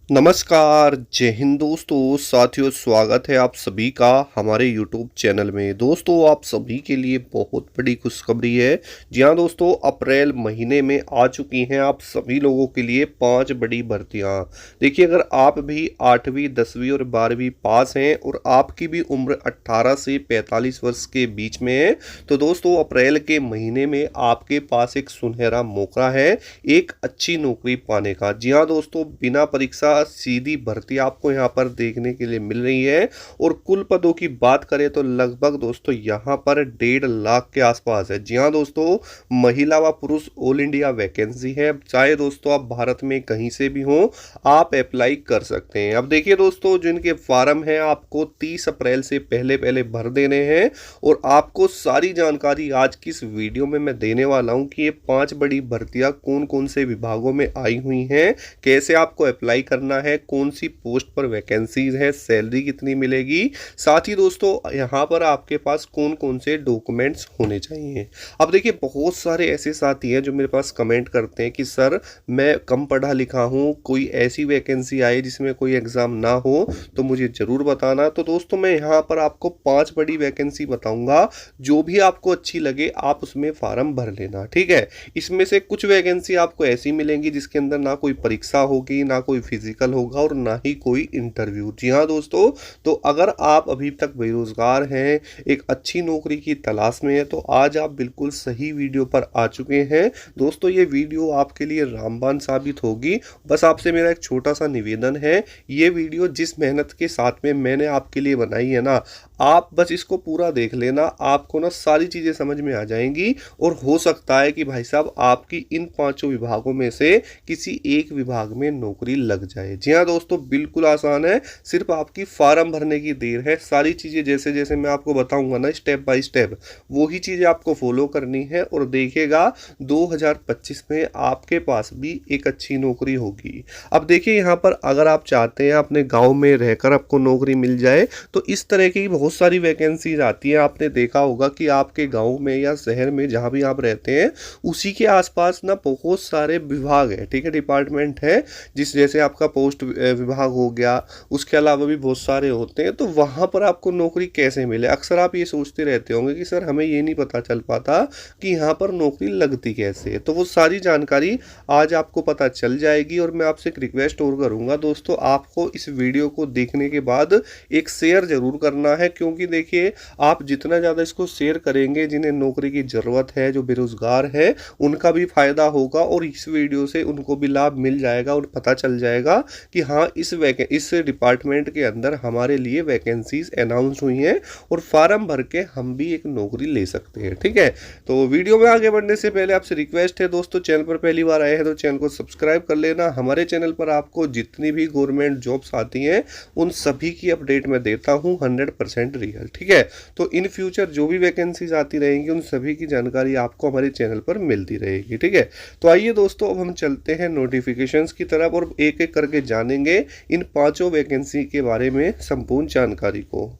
नमस्कार, जय हिंद दोस्तों, साथियों स्वागत है आप सभी का हमारे यूट्यूब चैनल में। दोस्तों आप सभी के लिए बहुत बड़ी खुशखबरी है। जी हाँ दोस्तों, अप्रैल महीने में आ चुकी हैं आप सभी लोगों के लिए 5 बड़ी भर्तियां। देखिए, अगर आप भी 8वीं 10वीं और 12वीं पास हैं और आपकी भी उम्र 18 से 45 वर्ष के बीच में है, तो दोस्तों अप्रैल के महीने में आपके पास एक सुनहरा मौका है एक अच्छी नौकरी पाने का। जी हाँ दोस्तों, बिना परीक्षा सीधी भर्ती आपको यहाँ पर देखने के लिए मिल रही है। और कुल पदों की बात करें तो लगभग दोस्तों यहाँ पर 1.5 लाख के आसपास है। जी हाँ दोस्तों, महिला व पुरुष ऑल इंडिया वैकेंसी है। चाहे दोस्तों आप भारत में कहीं से भी हो, आप अप्लाई कर सकते हैं। अब देखिए दोस्तों, जिनके फार्म है आपको 30 अप्रैल से पहले पहले भर देने हैं। और आपको सारी जानकारी आज की इस वीडियो में मैं देने वाला हूं कि ये 5 बड़ी भर्तियां कौन कौन से विभागों में आई हुई हैं, कैसे आपको अप्लाई करना है, कौन सी पोस्ट पर वैकेंसीज है, सैलरी कितनी मिलेगी, साथ ही दोस्तों यहाँ पर आपके पास कौन कौन से डॉक्यूमेंट्स होने चाहिए। अब देखिए, बहुत सारे ऐसे साथी हैं जो मेरे पास कमेंट करते हैं कि सर मैं कम पढ़ा लिखा हूँ, कोई ऐसी वैकेंसी आए जिसमें कोई एग्ज़ाम ना हो तो मुझे ज़रूर बताना। तो दोस्तों मैं यहाँ पर आपको 5 बड़ी वैकेंसी बताऊँगा, जो भी आपको अच्छी लगे आप उसमें फार्म भर लेना, ठीक है। इसमें से कुछ वैकेंसी आपको ऐसी मिलेंगी जिसके अंदर ना कोई परीक्षा होगी, ना कोई फिजिकल होगा और ना ही कोई इंटरव्यू। जी हाँ दोस्तों, तो अगर आप अभी तक बेरोजगार हैं, एक अच्छी नौकरी की तलाश में है, तो आज आप बिल्कुल सही वीडियो पर आ चुके हैं। दोस्तों ये वीडियो आपके लिए रामबाण साबित होगी। बस आपसे मेरा एक छोटा सा निवेदन है, ये वीडियो जिस मेहनत के साथ में मैंने आपके लिए बनाई है ना, आप बस इसको पूरा देख लेना, आपको ना सारी चीज़ें समझ में आ जाएंगी। और हो सकता है कि भाई साहब आपकी इन 5 विभागों में से किसी एक विभाग में नौकरी लग जाए। जी हाँ दोस्तों, बिल्कुल आसान है, सिर्फ आपकी फार्म भरने की देर है। सारी चीज़ें जैसे जैसे मैं आपको बताऊंगा ना स्टेप बाय स्टेप, वही चीज़ें आपको फॉलो करनी है। और देखिएगा 2025 में आपके पास भी एक अच्छी नौकरी होगी। अब देखिए, यहाँ पर अगर आप चाहते हैं अपने गाँव में रहकर आपको नौकरी मिल जाए, तो इस तरह की बहुत सारी वैकेंसीज आती हैं। आपने देखा होगा कि आपके गांव में या शहर में जहां भी आप रहते हैं, उसी के आसपास ना बहुत सारे विभाग है, ठीक है, डिपार्टमेंट है। जिस जैसे आपका पोस्ट विभाग हो गया, उसके अलावा भी बहुत सारे होते हैं। तो वहां पर आपको नौकरी कैसे मिले, अक्सर आप ये सोचते रहते होंगे कि सर हमें ये नहीं पता चल पाता कि यहाँ पर नौकरी लगती कैसे है। तो वो सारी जानकारी आज आपको पता चल जाएगी। और मैं आपसे एक रिक्वेस्ट और करूंगा दोस्तों, आपको इस वीडियो को देखने के बाद एक शेयर जरूर करना है, क्योंकि देखिए आप जितना ज़्यादा इसको शेयर करेंगे, जिन्हें नौकरी की ज़रूरत है, जो बेरोज़गार है, उनका भी फ़ायदा होगा। और इस वीडियो से उनको भी लाभ मिल जाएगा और पता चल जाएगा कि हाँ इस डिपार्टमेंट के अंदर हमारे लिए वैकेंसीज अनाउंस हुई हैं और फार्म भर के हम भी एक नौकरी ले सकते हैं, ठीक है। तो वीडियो में आगे बढ़ने से पहले आपसे रिक्वेस्ट है दोस्तों, चैनल पर पहली बार आए हैं तो चैनल को सब्सक्राइब कर लेना। हमारे चैनल पर आपको जितनी भी गवर्नमेंट जॉब्स आती हैं उन सभी की अपडेट मैं देता हूँ 100% रियल, ठीक है। तो इन फ्यूचर जो भी वैकेंसीज आती रहेंगी उन सभी की जानकारी आपको हमारे चैनल पर मिलती रहेगी, ठीक है। तो आइए दोस्तों, अब हम चलते हैं नोटिफिकेशंस की तरफ और एक एक करके जानेंगे इन 5 वैकेंसी के बारे में संपूर्ण जानकारी को।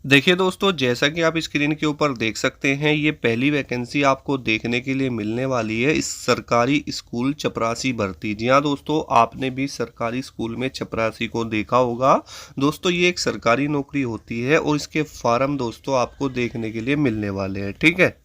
देखिए दोस्तों, जैसा कि आप स्क्रीन के ऊपर देख सकते हैं, ये पहली वैकेंसी आपको देखने के लिए मिलने वाली है, इस सरकारी स्कूल चपरासी भर्ती। जी हाँ दोस्तों, आपने भी सरकारी स्कूल में चपरासी को देखा होगा। दोस्तों ये एक सरकारी नौकरी होती है और इसके फॉर्म दोस्तों आपको देखने के लिए मिलने वाले हैं, ठीक है।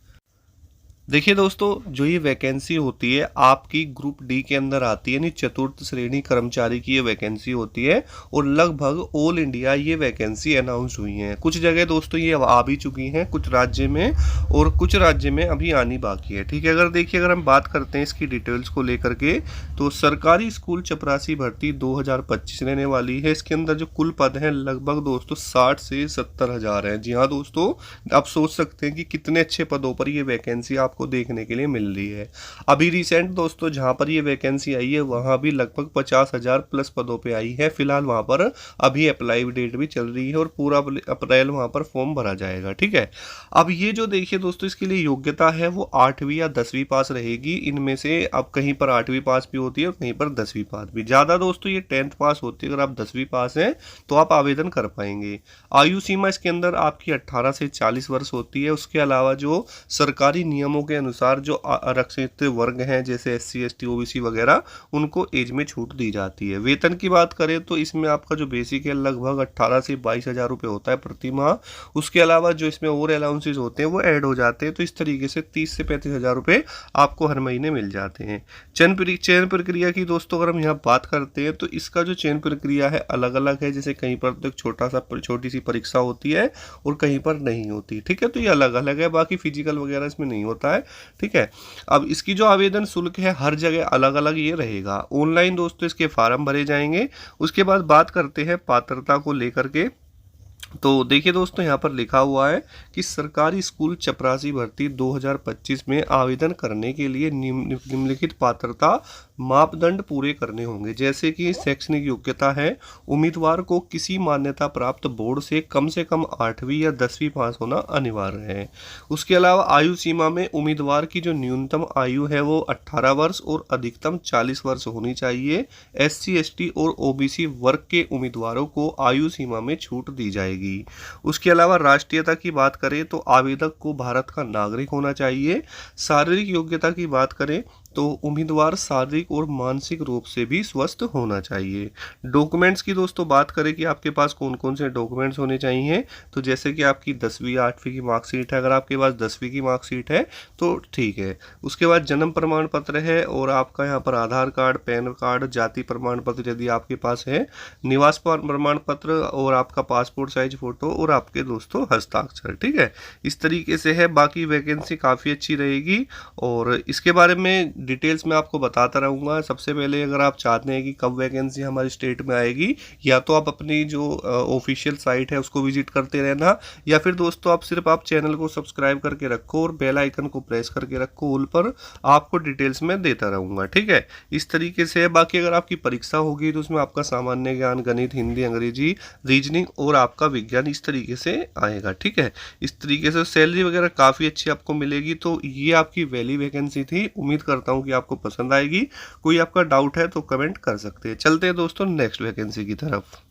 देखिए दोस्तों, जो ये वैकेंसी होती है आपकी ग्रुप डी के अंदर आती है, यानी चतुर्थ श्रेणी कर्मचारी की ये वैकेंसी होती है। और लगभग ऑल इंडिया ये वैकेंसी अनाउंस हुई हैं। कुछ जगह दोस्तों ये आ भी चुकी हैं कुछ राज्य में, और कुछ राज्य में अभी आनी बाकी है, ठीक है। अगर हम बात करते हैं इसकी डिटेल्स को लेकर के, तो सरकारी स्कूल चपरासी भर्ती 2025 रहने वाली है। इसके अंदर जो कुल पद हैं लगभग दोस्तों 60 से 70 हज़ार हैं। जी हाँ दोस्तों, आप सोच सकते हैं कि कितने अच्छे पदों पर ये वैकेंसी आपको देखने के लिए मिल रही है। अभी रिसेंट दोस्तों जहां पर ये वैकेंसी आई है वहां भी लगभग 50,000 प्लस पदों पे आई है। फिलहाल वहां पर अभी अप्लाई डेट भी चल रही है और पूरा अप्रैल वहां पर फॉर्म भरा जाएगा, ठीक है। अब ये जो देखिए दोस्तों, इसके लिए योग्यता है वो 8वीं या 10वीं पास रहेगी। इनमें से अब कहीं पर 8वीं पास भी होती है और कहीं पर 10वीं पास भी। ज़्यादा दोस्तों ये 10th पास होती है। अगर आप 10वीं पास हैं तो आप आवेदन कर पाएंगे। आयु सीमा इसके अंदर आपकी 18 से 40 वर्ष होती है। उसके अलावा जो सरकारी नियमों के अनुसार जो आरक्षित वर्ग हैं जैसे SC ST OBC वगैरह, उनको एज में छूट दी जाती है। वेतन की बात करें तो इसमें आपका जो बेसिक है लगभग 18 से 22 हज़ार रुपये होता है प्रति माह। उसके अलावा जो इसमें और अलाउंसेज होते हैं वो ऐड हो जाते हैं, तो इस तरीके से 30 से 35 हज़ार रुपये आपको हर महीने मिल जाते हैं। चयन प्रक्रिया की दोस्तों अगर हम यहाँ बात करते हैं तो इसका जो चयन प्रक्रिया है अलग अलग है। जैसे कहीं पर तो एक छोटी सी परीक्षा होती है और कहीं पर नहीं होती, ठीक है, तो ये अलग अलग है। बाकी फिजिकल वगैरह इसमें नहीं होता है, ठीक है। अब इसकी जो आवेदन शुल्क है हर जगह अलग अलग ये रहेगा। ऑनलाइन दोस्तों इसके फॉर्म भरे जाएंगे। उसके बाद बात करते हैं पात्रता को लेकर के। तो देखिए दोस्तों यहाँ पर लिखा हुआ है कि सरकारी स्कूल चपरासी भर्ती 2025 में आवेदन करने के लिए निम्नलिखित पात्रता मापदंड पूरे करने होंगे। जैसे कि शैक्षणिक योग्यता है, उम्मीदवार को किसी मान्यता प्राप्त बोर्ड से कम 8वीं या 10वीं पास होना अनिवार्य है। उसके अलावा आयु सीमा में उम्मीदवार की जो न्यूनतम आयु है वो 18 वर्ष और अधिकतम 40 वर्ष होनी चाहिए। SC ST और OBC वर्ग के उम्मीदवारों को आयु सीमा में छूट दी जाएगी। उसके अलावा राष्ट्रीयता की बात करें तो आवेदक को भारत का नागरिक होना चाहिए। शारीरिक योग्यता की बात करें तो उम्मीदवार शारीरिक और मानसिक रूप से भी स्वस्थ होना चाहिए। डॉक्यूमेंट्स की दोस्तों बात करें कि आपके पास कौन कौन से डॉक्यूमेंट्स होने चाहिए, तो जैसे कि आपकी 10वीं 8वीं की मार्कशीट है, अगर आपके पास 10वीं की मार्कशीट है तो ठीक है। उसके बाद जन्म प्रमाण पत्र है और आपका यहाँ पर आधार कार्ड, पैन कार्ड, जाति प्रमाण पत्र यदि आपके पास है, निवास प्रमाण पत्र और आपका पासपोर्ट साइज फोटो और आपके दोस्तों हस्ताक्षर, ठीक है। इस तरीके से है। बाकी वैकेंसी काफ़ी अच्छी रहेगी और इसके बारे में डिटेल्स में आपको बताता रहूँगा। सबसे पहले अगर आप चाहते हैं कि कब वैकेंसी हमारी स्टेट में आएगी, या तो आप अपनी जो ऑफिशियल साइट है उसको विजिट करते रहना, या फिर दोस्तों आप चैनल को सब्सक्राइब करके रखो और बेल आइकन को प्रेस करके रखो ऑल पर, आपको डिटेल्स में देता रहूँगा, ठीक है। इस तरीके से। बाकी अगर आपकी परीक्षा होगी तो उसमें आपका सामान्य ज्ञान, गणित, हिंदी, अंग्रेजी, रीजनिंग और आपका विज्ञान इस तरीके से आएगा, ठीक है। इस तरीके से सैलरी वगैरह काफ़ी अच्छी आपको मिलेगी। तो ये आपकी वैली वैकेंसी थी। उम्मीद करता हूँ कि आपको पसंद आएगी। कोई आपका डाउट है तो कमेंट कर सकते हैं। चलते हैं दोस्तों नेक्स्ट वैकेंसी की तरफ।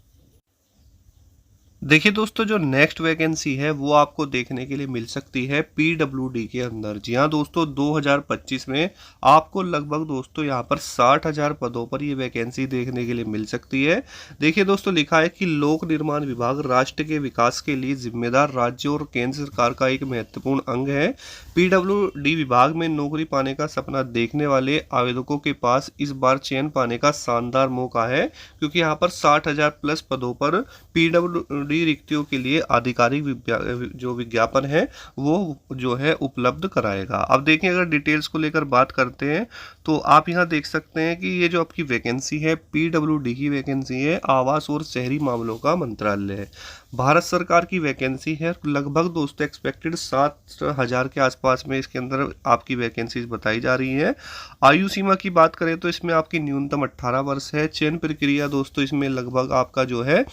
देखिए दोस्तों, जो नेक्स्ट वैकेंसी है वो आपको देखने के लिए मिल सकती है PWD के अंदर। जी हाँ दोस्तों, 2025 में आपको लगभग दोस्तों यहाँ पर 60,000 पदों पर ये वैकेंसी देखने के लिए मिल सकती है। देखिए दोस्तों, लिखा है कि लोक निर्माण विभाग राष्ट्र के विकास के लिए जिम्मेदार राज्य और केंद्र सरकार का एक महत्वपूर्ण अंग है। PWD विभाग में नौकरी पाने का सपना देखने वाले आवेदकों के पास इस बार चयन पाने का शानदार मौका है, क्योंकि यहाँ पर 60,000 प्लस पदों पर PWD रिक्तियों के लिए आधिकारिक जो विज्ञापन है वो जो है उपलब्ध कराएगा। अब देखिए, अगर डिटेल्स को लेकर बात करते हैं तो आप यहाँ देख सकते हैं कि ये जो आपकी वैकेंसी है PWD की वैकेंसी है, आवास और शहरी मामलों का मंत्रालय है, भारत सरकार की वैकेंसी है। लगभग दोस्तों एक्सपेक्टेड 7,000 के आसपास में इसके अंदर आपकी वैकेंसीज बताई जा रही है। आयु सीमा की बात करें तो इसमें आपकी न्यूनतम 18 वर्ष है। चयन प्रक्रिया दोस्तों इसमें लगभग आपका जो है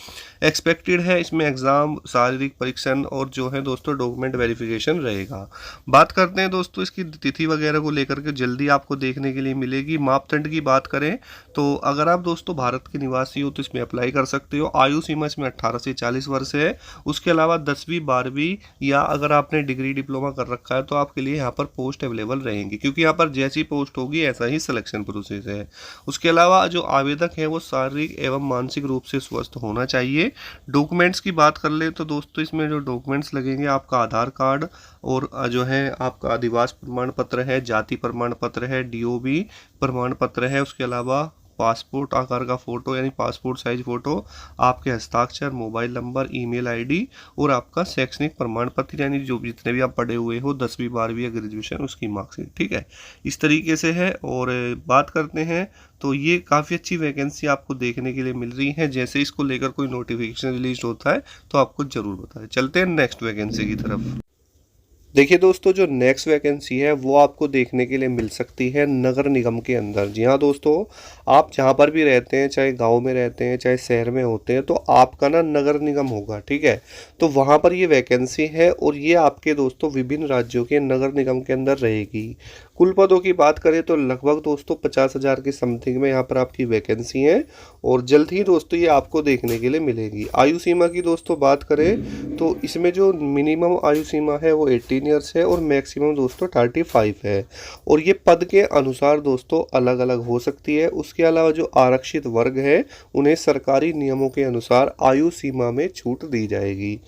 एक्सपेक्टेड है, इसमें एग्जाम, शारीरिक परीक्षण और जो है दोस्तों डॉक्यूमेंट वेरिफिकेशन रहेगा। बात करते हैं दोस्तों इसकी तिथि वगैरह को लेकर के, जल्दी आपको देखने के लिए मिलेगी। मापदंड की बात करें तो अगर आप दोस्तों भारत के निवासी हो तो इसमें अप्लाई कर सकते हो। आयु सीमा इसमें 18 से 40 वर्ष है। उसके अलावा 10वीं 12वीं या अगर आपने डिग्री डिप्लोमा कर रखा है तो आपके लिए यहाँ पर पोस्ट अवेलेबल रहेंगी, क्योंकि यहाँ पर जैसी पोस्ट होगी ऐसा ही सिलेक्शन प्रोसेस है। उसके अलावा जो आवेदक है वो शारीरिक एवं मानसिक रूप से स्वस्थ होना चाहिए। डॉक्यूमेंट्स की बात कर ले तो दोस्तों इसमें जो डॉक्यूमेंट्स लगेंगे, आपका आधार कार्ड और जो है आपका आदिवासी प्रमाण पत्र है, जाति प्रमाण पत्र है, DOB प्रमाण पत्र है। उसके अलावा पासपोर्ट आकार का फ़ोटो यानी पासपोर्ट साइज फ़ोटो, आपके हस्ताक्षर, मोबाइल नंबर, ईमेल आईडी और आपका शैक्षणिक प्रमाण पत्र यानी जो जितने भी आप पढ़े हुए हो 10वीं 12वीं या ग्रेजुएशन उसकी मार्कशीट, ठीक है। इस तरीके से है। और बात करते हैं तो ये काफ़ी अच्छी वैकेंसी आपको देखने के लिए मिल रही है। जैसे इसको लेकर कोई नोटिफिकेशन रिलीज होता है तो आपको ज़रूर बताएं। चलते हैं नेक्स्ट वैकेंसी की तरफ। देखिए दोस्तों, जो नेक्स्ट वैकेंसी है वो आपको देखने के लिए मिल सकती है नगर निगम के अंदर। जी हाँ दोस्तों, आप जहाँ पर भी रहते हैं, चाहे गांव में रहते हैं चाहे शहर में होते हैं, तो आपका ना नगर निगम होगा, ठीक है। तो वहाँ पर ये वैकेंसी है और ये आपके दोस्तों विभिन्न राज्यों के नगर निगम के अंदर रहेगी। कुल पदों की बात करें तो लगभग दोस्तों 50,000 के समथिंग में यहाँ पर आपकी वैकेंसी है और जल्द ही दोस्तों ये आपको देखने के लिए मिलेगी। आयु सीमा की दोस्तों बात करें तो इसमें जो मिनिमम आयु सीमा है वो 18 ईयर्स है और मैक्सिमम दोस्तों 35 है और ये पद के अनुसार दोस्तों अलग अलग हो सकती है। उसके अलावा जो आरक्षित वर्ग है उन्हें सरकारी नियमों के अनुसार आयु सीमा में छूट दी जाएगी।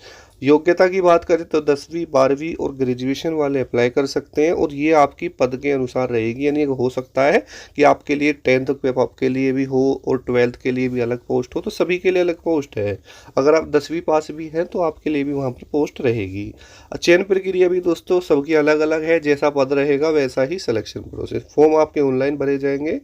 योग्यता की बात करें तो 10वीं 12वीं और ग्रेजुएशन वाले अप्लाई कर सकते हैं और ये आपकी पद के अनुसार रहेगी। यानी हो सकता है कि आपके लिए 10th के लिए भी हो और 12th के लिए भी अलग पोस्ट हो, तो सभी के लिए अलग पोस्ट है। अगर आप 10वीं पास भी हैं तो आपके लिए भी वहाँ पर पोस्ट रहेगी। चयन प्रक्रिया भी दोस्तों सबकी अलग अलग है, जैसा पद रहेगा वैसा ही सिलेक्शन प्रोसेस। फॉर्म आपके ऑनलाइन भरे जाएंगे।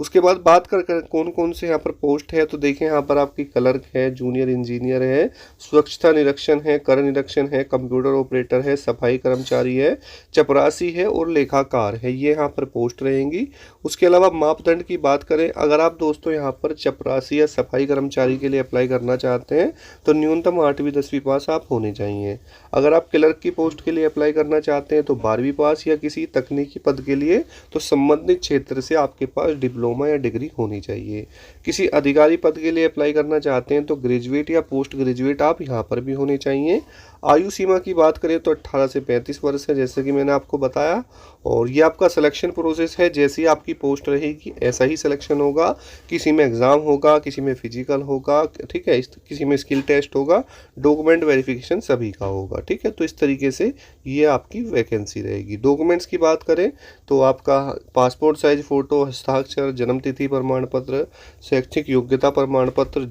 उसके बाद बात कर कौन कौन से यहाँ पर पोस्ट है तो देखें यहाँ पर आपकी क्लर्क है, जूनियर इंजीनियर है, स्वच्छता निरीक्षण है, कर निरीक्षण है, कंप्यूटर ऑपरेटर है, सफाई कर्मचारी है, चपरासी है और लेखाकार है, ये यहाँ पर पोस्ट रहेंगी। उसके अलावा मापदंड की बात करें, अगर आप दोस्तों यहाँ पर चपरासी या सफाई कर्मचारी के लिए अप्लाई करना चाहते हैं तो न्यूनतम 8वीं 10वीं पास आप होने चाहिए। अगर आप क्लर्क की पोस्ट के लिए अप्लाई करना चाहते हैं तो 12वीं पास या किसी तकनीकी पद के लिए तो संबंधित क्षेत्र से आपके पास डिप्लोमा या डिग्री होनी चाहिए। किसी अधिकारी पद के लिए अप्लाई करना चाहते हैं तो ग्रेजुएट या पोस्ट ग्रेजुएट आप यहाँ पर भी होने चाहिए। आयु सीमा की बात करें तो 18 से 35 वर्ष है, जैसे कि मैंने आपको बताया। और ये आपका सिलेक्शन प्रोसेस है, जैसी आपकी पोस्ट रहेगी ऐसा ही सिलेक्शन होगा। किसी में एग्ज़ाम होगा, किसी में फिजिकल होगा, ठीक है, किसी में स्किल टेस्ट होगा, डॉक्यूमेंट वेरिफिकेशन सभी का होगा, ठीक है। तो इस तरीके से ये आपकी वैकेंसी रहेगी। डॉक्यूमेंट्स की बात करें तो आपका पासपोर्ट साइज फ़ोटो, हस्ताक्षर, जन्मतिथि प्रमाण पत्र, शैक्षिक योग्यता प्रमाण पत्र,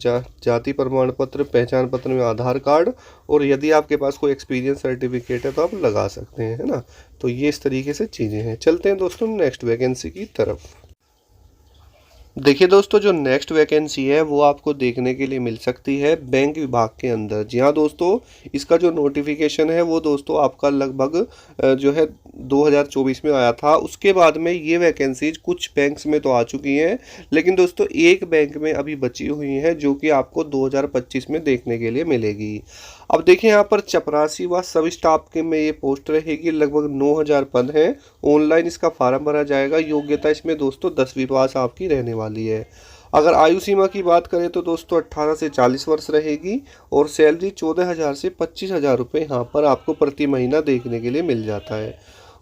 जाति प्रमाण पत्र, पहचान पत्र में आधार कार्ड, और यदि आपके पास कोई एक्सपीरियंस सर्टिफिकेट है तो आप लगा सकते हैं, है ना। तो ये इस तरीके से चीज़ें हैं। चलते हैं दोस्तों नेक्स्ट वैकेंसी की तरफ। देखिए दोस्तों, जो नेक्स्ट वैकेंसी है वो आपको देखने के लिए मिल सकती है बैंक विभाग के अंदर। जी हाँ दोस्तों, इसका जो नोटिफिकेशन है वो दोस्तों आपका लगभग जो है 2024 में आया था। उसके बाद में ये वैकेंसीज कुछ बैंक्स में तो आ चुकी हैं, लेकिन दोस्तों एक बैंक में अभी बची हुई है जो कि आपको 2025 में देखने के लिए मिलेगी। अब देखिए यहाँ पर चपरासी व सब स्टाफ के में ये पोस्ट रहेगी। लगभग 9,000 पद हैं। ऑनलाइन इसका फार्म भरा जाएगा। योग्यता इसमें दोस्तों 10वीं पास आपकी रहने वाली है। अगर आयु सीमा की बात करें तो दोस्तों 18 से 40 वर्ष रहेगी और सैलरी 14,000 से 25,000 रुपये यहाँ पर आपको प्रति महीना देखने के लिए मिल जाता है।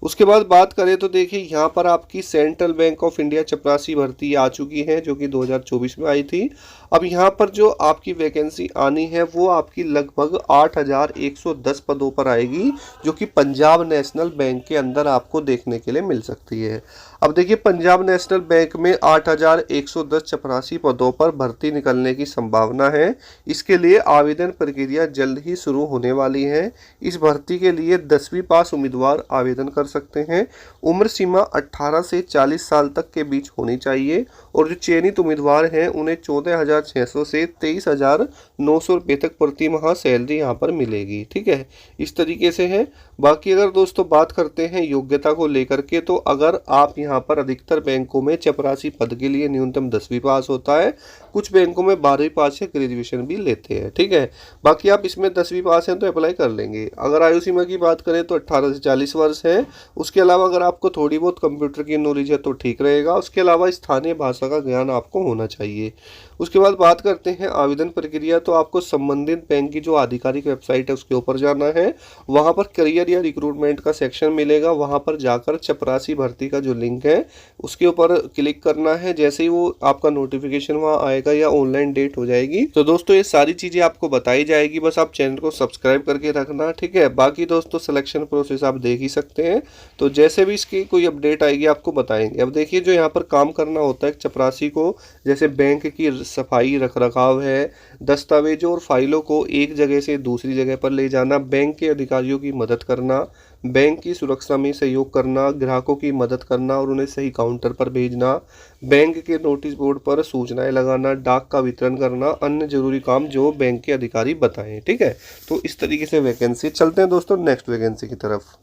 उसके बाद बात करें तो देखिए यहाँ पर आपकी सेंट्रल बैंक ऑफ इंडिया चपरासी भर्ती आ चुकी है जो कि 2024 में आई थी। अब यहाँ पर जो आपकी वैकेंसी आनी है वो आपकी लगभग 8,110 पदों पर आएगी, जो कि पंजाब नेशनल बैंक के अंदर आपको देखने के लिए मिल सकती है। अब देखिए पंजाब नेशनल बैंक में 8,110 चपरासी पदों पर भर्ती निकलने की संभावना है। इसके लिए आवेदन प्रक्रिया जल्द ही शुरू होने वाली है। इस भर्ती के लिए 10वीं पास उम्मीदवार आवेदन कर सकते हैं। उम्र सीमा 18 से 40 साल तक के बीच होनी चाहिए और जो चयनित उम्मीदवार हैं उन्हें 14,600 से 23,900 रुपये तक प्रति माह सैलरी यहाँ पर मिलेगी, ठीक है। इस तरीके से है। बाकी अगर दोस्तों बात करते हैं योग्यता को लेकर के, तो अगर आप यहाँ पर अधिकतर बैंकों में चपरासी पद के लिए न्यूनतम 10वीं पास होता है, कुछ बैंकों में 12वीं पास या ग्रेजुएशन भी लेते हैं, ठीक है। बाकी आप इसमें 10वीं पास हैं तो अप्लाई कर लेंगे। अगर आयु सीमा की बात करें तो 18 से 40 वर्ष है। उसके अलावा अगर आपको थोड़ी बहुत कंप्यूटर की नॉलेज है तो ठीक रहेगा। उसके अलावा स्थानीय भाषा का ज्ञान आपको होना चाहिए। उसके बाद बात करते हैं आवेदन प्रक्रिया, तो आपको संबंधित बैंक की जो आधिकारिक वेबसाइट है उसके ऊपर जाना है। वहां पर करियर या रिक्रूटमेंट का सेक्शन मिलेगा। वहां पर जाकर चपरासी भर्ती का जो लिंक है उसके ऊपर क्लिक करना है। जैसे ही वो आपका नोटिफिकेशन वहां आएगा या ऑनलाइन डेट हो जाएगी तो दोस्तों ये सारी चीजें आपको बताई जाएगी। बस आप चैनल को सब्सक्राइब करके रखना, ठीक है। बाकी दोस्तों सिलेक्शन प्रोसेस आप देख ही सकते हैं, तो जैसे भी इसकी कोई अपडेट आएगी आपको बताएंगे। अब देखिए जो यहाँ पर काम करना होता है चपरासी को, जैसे बैंक की सफाई रख रखाव है, दस्तावेजों और फाइलों को एक जगह से दूसरी जगह पर ले जाना, बैंक के अधिकारियों की मदद करना, बैंक की सुरक्षा में सहयोग करना, ग्राहकों की मदद करना और उन्हें सही काउंटर पर भेजना, बैंक के नोटिस बोर्ड पर सूचनाएं लगाना, डाक का वितरण करना, अन्य जरूरी काम जो बैंक के अधिकारी बताएं, ठीक है। तो इस तरीके से वैकेंसी। चलते हैं दोस्तों नेक्स्ट वैकेंसी की तरफ।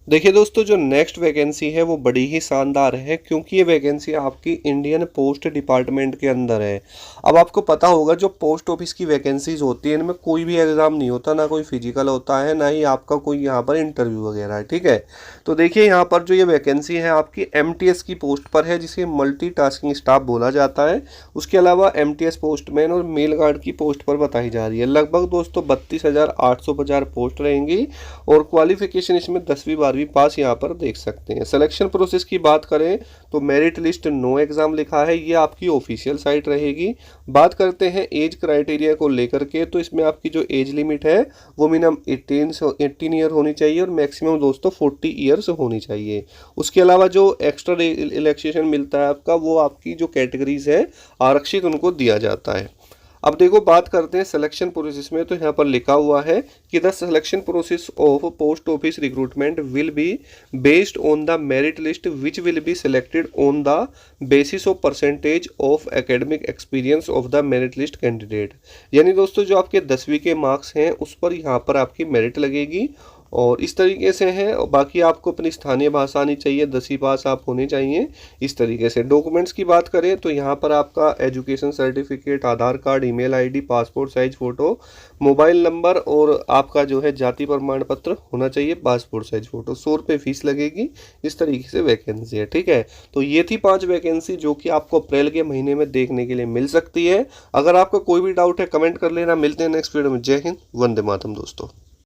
देखिए दोस्तों, जो नेक्स्ट वैकेंसी है वो बड़ी ही शानदार है, क्योंकि ये वैकेंसी आपकी इंडियन पोस्ट डिपार्टमेंट के अंदर है। अब आपको पता होगा, जो पोस्ट ऑफिस की वैकेंसीज होती है इनमें कोई भी एग्ज़ाम नहीं होता, ना कोई फिजिकल होता है, ना ही आपका कोई यहाँ पर इंटरव्यू वगैरह है। ठीक है, तो देखिए यहाँ पर जो ये वैकेंसी है आपकी MTS की पोस्ट पर है, जिसे मल्टीटास्किंग स्टाफ बोला जाता है। उसके अलावा MTS पोस्टमैन और मेल गार्ड की पोस्ट पर बताई जा रही है। लगभग दोस्तों 32,850 पोस्ट रहेंगी, और क्वालिफिकेशन इसमें 10वीं 12वीं पास यहाँ पर देख सकते हैं। सिलेक्शन प्रोसेस की बात करें तो मेरिट लिस्ट नो एग्ज़ाम लिखा है, ये आपकी ऑफिशियल साइट रहेगी। बात करते हैं एज क्राइटेरिया को लेकर के, तो इसमें आपकी जो एज लिमिट है वो मिनिमम 18 ईयर होनी चाहिए, और मैक्सिमम दोस्तों 40 ईयर्स होनी चाहिए। उसके अलावा जो एक्स्ट्रा रिलैक्सेशन मिलता है आपका, वो आपकी जो कैटेगरीज है आरक्षित उनको दिया जाता है। अब देखो, बात करते हैं सिलेक्शन प्रोसेस में, तो यहाँ पर लिखा हुआ है कि the selection process of post office recruitment will be based on the merit list which will be selected on the basis of percentage of academic experience of the merit list candidate. यानी दोस्तों, जो आपके 10वीं के marks हैं उस पर यहाँ पर आपकी मेरिट लगेगी, और इस तरीके से है। और बाकी आपको अपनी स्थानीय भाषा आनी चाहिए, 10वीं पास आप होने चाहिए। इस तरीके से डॉक्यूमेंट्स की बात करें तो यहाँ पर आपका education certificate, Aadhaar card, email ID, passport size photo, mobile number, और आपका जो है जाति प्रमाण पत्र होना चाहिए, पासपोर्ट साइज फ़ोटो। 100 रुपये फीस लगेगी। इस तरीके से वैकेंसी है। ठीक है, तो ये थी 5 वैकेंसी जो कि आपको अप्रैल के महीने में देखने के लिए मिल सकती है। अगर आपका कोई भी डाउट है कमेंट कर लेना। मिलते हैं नेक्स्ट वीडियो में। जय हिंद, वंदे मातरम दोस्तों।